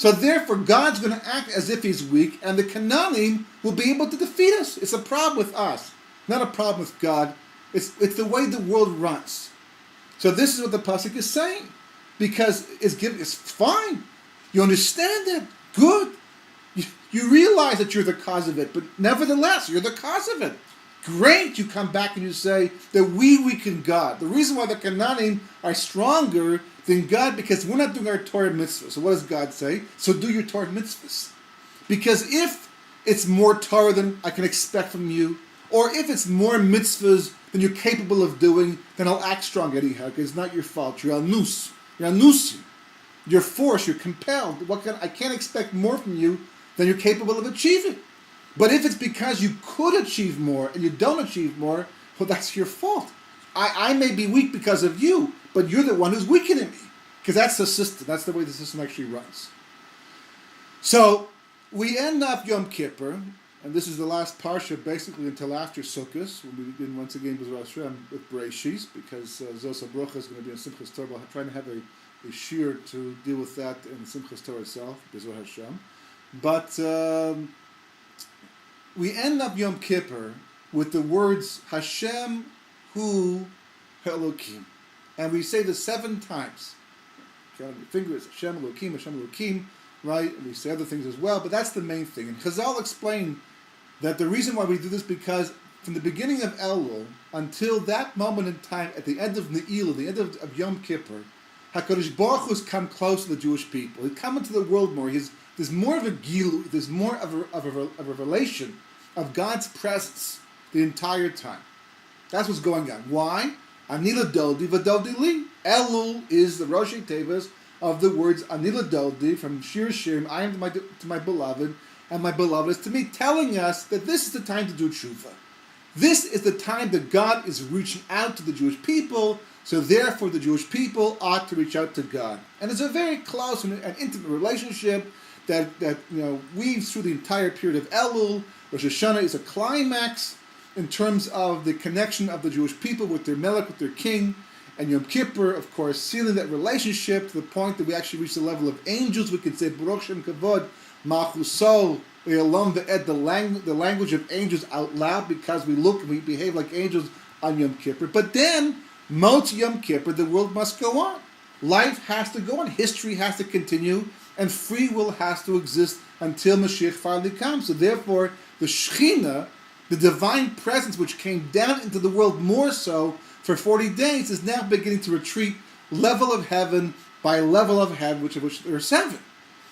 So therefore, God's going to act as if he's weak, and the Canaanim will be able to defeat us. It's a problem with us, not a problem with God. It's the way the world runs. So this is what the pasuk is saying, because it's fine. You understand that, good. You realize that you're the cause of it, but nevertheless, you're the cause of it. Great, you come back and you say that we weaken God. The reason why the Canaanim are stronger than God, because we're not doing our Torah mitzvahs. So what does God say? So do your Torah mitzvahs. Because if it's more Torah than I can expect from you, or if it's more mitzvahs than you're capable of doing, then I'll act strong anyhow, because it's not your fault. You're anus. You're anusi. You're forced. You're compelled. I can't expect more from you than you're capable of achieving. But if it's because you could achieve more and you don't achieve more, well, that's your fault. I may be weak because of you, but you're the one who's weakening me. Because that's the system. That's the way the system actually runs. So we end up Yom Kippur, and this is the last parshah basically until after Sukkot, when we begin once again with Rosh with Parashas, because Zos HaBrocha is going to be in Simchas Torah. We're trying to have a shear to deal with that in Simchas Torah itself, B'ezras Hashem. But we end up Yom Kippur with the words Hashem Hu Elokim, and we say this 7 times. Your finger is Hashem Elokim, right? And we say other things as well, but that's the main thing. And Chazal explained that the reason why we do this because from the beginning of Elul until that moment in time, at the end of Ne'ilah, the end of Yom Kippur, HaKadosh Baruch Hu's come close to the Jewish people. He's come into the world more. There's more of a gilu, there's more of a revelation of God's presence the entire time. That's what's going on. Why? Anila Doldi Vadoldi Li. Elul is the Rosh Tevas of the words Anila Doldi from Shir Shirim, I am to my beloved, and my beloved is to me, telling us that this is the time to do tshuva. This is the time that God is reaching out to the Jewish people, so therefore the Jewish people ought to reach out to God. And it's a very close and intimate relationship that weaves through the entire period of Elul. Rosh Hashanah is a climax in terms of the connection of the Jewish people with their melech, with their king. And Yom Kippur, of course, sealing that relationship to the point that we actually reach the level of angels. We could say, Baruch Shem Kavod, Machuso, Elam Ve'ed, the language of angels out loud, because we look and we behave like angels on Yom Kippur. But then, Mot Yom Kippur, the world must go on. Life has to go on. History has to continue. And free will has to exist until Mashiach finally comes. So therefore, the Shekhinah, the divine presence which came down into the world more so for 40 days, is now beginning to retreat level of heaven by level of heaven, which there are 7.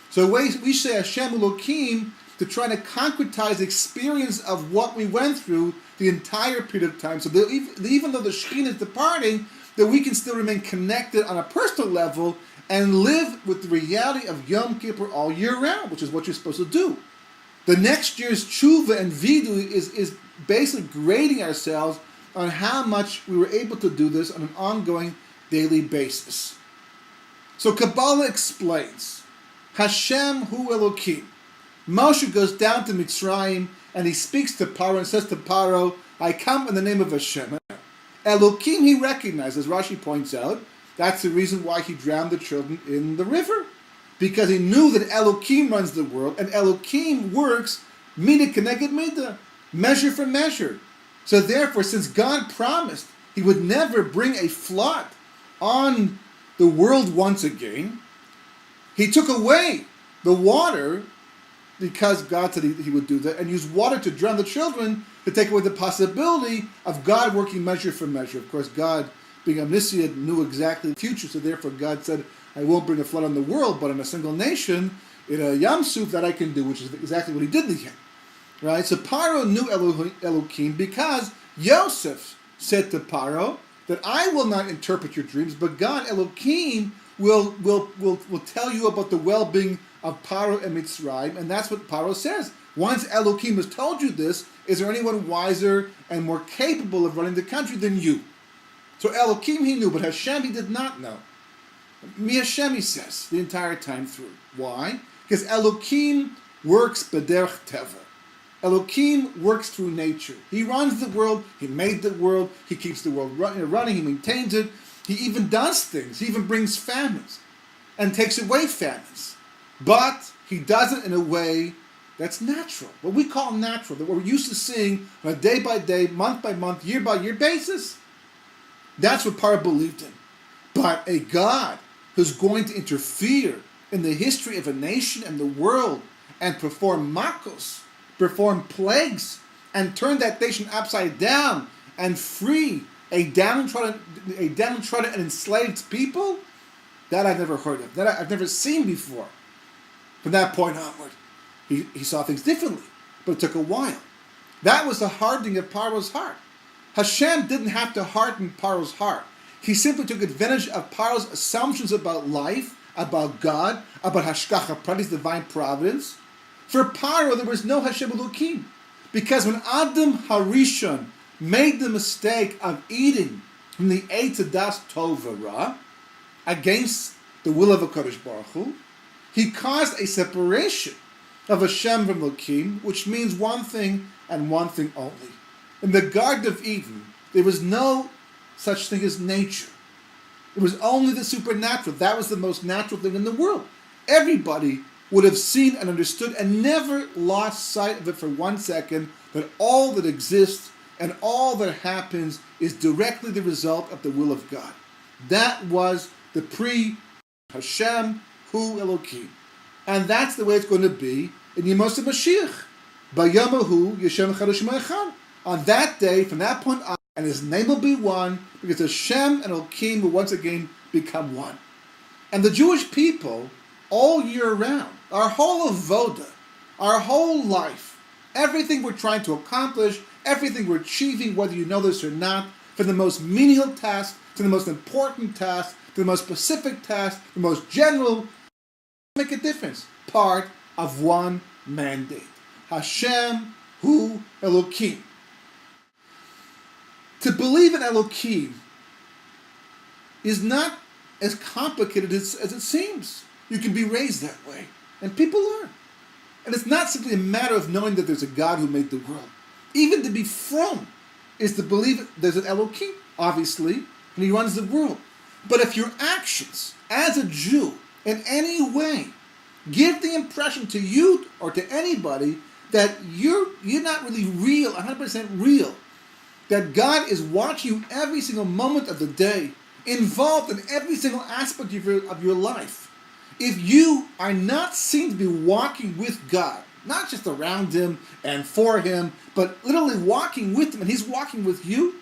So we say Hashem Elokim to try to concretize the experience of what we went through the entire period of time. So that even though the Shekhinah is departing, that we can still remain connected on a personal level and live with the reality of Yom Kippur all year round, which is what you're supposed to do. The next year's tshuva and vidu is basically grading ourselves on how much we were able to do this on an ongoing daily basis. So Kabbalah explains, Hashem Hu Elokim. Moshe goes down to Mitzrayim and he speaks to Paro and says to Paro, I come in the name of Hashem. Elokim he recognizes, Rashi points out, that's the reason why he drowned the children in the river. Because he knew that Elokim runs the world, and Elokim works midah keneged midah, measure for measure. So therefore, since God promised he would never bring a flood on the world once again, he took away the water, because God said he would do that, and used water to drown the children to take away the possibility of God working measure for measure. Of course, God, being omniscient, knew exactly the future, so therefore God said, I won't bring a flood on the world, but on a single nation, in a Yam Suf, that I can do, which is exactly what he did in the end. Right? So Paro knew Elokim because Yosef said to Paro that I will not interpret your dreams, but God, Elokim, will tell you about the well-being of Paro and Mitzrayim, and that's what Paro says. Once Elokim has told you this, is there anyone wiser and more capable of running the country than you? So Elokim he knew, but Hashem he did not know. Mi Hashem he says the entire time through. Why? Because Elokim works b'derech teva. Elokim works through nature. He runs the world, he made the world, he keeps the world running, he maintains it, he even does things, he even brings famines and takes away famines. But he does it in a way that's natural, what we call natural, that we're used to seeing on a day-by-day, month-by-month, year-by-year basis. That's what Parah believed in. But a God who's going to interfere in the history of a nation and the world and perform makos, perform plagues, and turn that nation upside down and free a downtrodden and enslaved people, that I've never heard of, that I've never seen before. From that point onward, he saw things differently, but it took a while. That was the hardening of Paro's heart. Hashem didn't have to harden Paro's heart. He simply took advantage of Paro's assumptions about life, about God, about Hashgacha Pratis, divine providence. For Paro, there was no Hashem Elokim. Because when Adam Harishon made the mistake of eating from the Eitz Das Tov Ra, against the will of HaKadosh Baruch Hu, he caused a separation of Hashem from Elokim, which means one thing and one thing only. In the Garden of Eden, there was no such thing as nature. It was only the supernatural. That was the most natural thing in the world. Everybody would have seen and understood and never lost sight of it for 1 second, that all that exists and all that happens is directly the result of the will of God. That was the pre-Hashem Hu Elokim. And that's the way it's going to be in Yemos HaMashiach. Bayamahu Yeshem Chadosh Echad. On that day, from that point on, and his name will be one, because Hashem and Elokim will once again become one. And the Jewish people, all year round, our whole avoda, our whole life, everything we're trying to accomplish, everything we're achieving, whether you know this or not, from the most menial task to the most important task, to the most specific task, the most general, make a difference. Part of one mandate. Hashem Hu Elokim. To believe in Elokim is not as complicated as it seems. You can be raised that way. And people are. And it's not simply a matter of knowing that there's a God who made the world. Even to be from is to believe there's an Elokim, obviously, and he runs the world. But if your actions as a Jew in any way give the impression to you or to anybody that you're not really real, 100% real, that God is watching you every single moment of the day, involved in every single aspect of your life, if you are not seen to be walking with God, not just around him and for him, but literally walking with him and he's walking with you,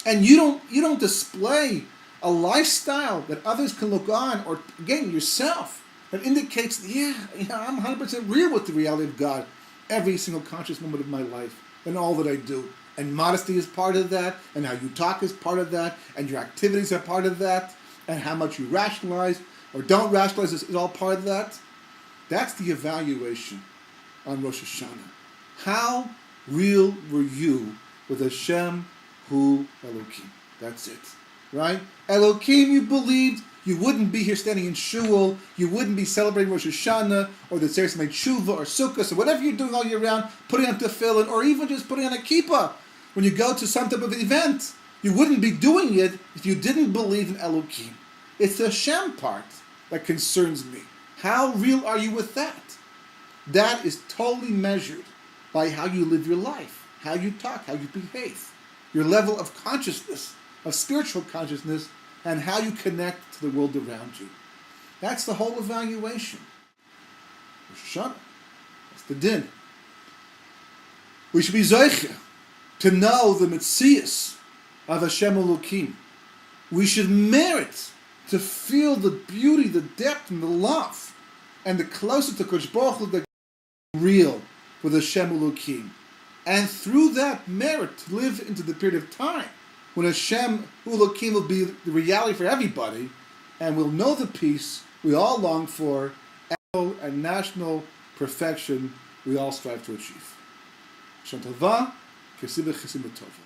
and you don't display a lifestyle that others can look on, or again yourself, that indicates, I'm 100% real with the reality of God every single conscious moment of my life and all that I do. And modesty is part of that, and how you talk is part of that, and your activities are part of that, and how much you rationalize or don't rationalize is all part of that. That's the evaluation on Rosh Hashanah. How real were you with Hashem Hu Elokim? That's it. Right? Elokim, you believed, you wouldn't be here standing in shul, you wouldn't be celebrating Rosh Hashanah, or the Tzeres Tshuva, or Sukkot, or whatever you're doing all year round, putting on tefillin, or even just putting on a kippah. When you go to some type of event, you wouldn't be doing it if you didn't believe in Elokim. It's the Hashem part that concerns me. How real are you with that? That is totally measured by how you live your life, how you talk, how you behave, your level of consciousness, of spiritual consciousness, and how you connect to the world around you. That's the whole evaluation. Rosh Hashanah. That's the din. We should be zoiche to know the metzius of Hashem Elokim. We should merit to feel the beauty, the depth, and the love, and the closer to Kodesh Baruch Hu that real with Hashem Elokim. And through that merit to live into the period of time when Hashem Elokim will be the reality for everybody, and we'll know the peace we all long for, and national perfection we all strive to achieve. Shem Tova, Kesibah Chesim Tova.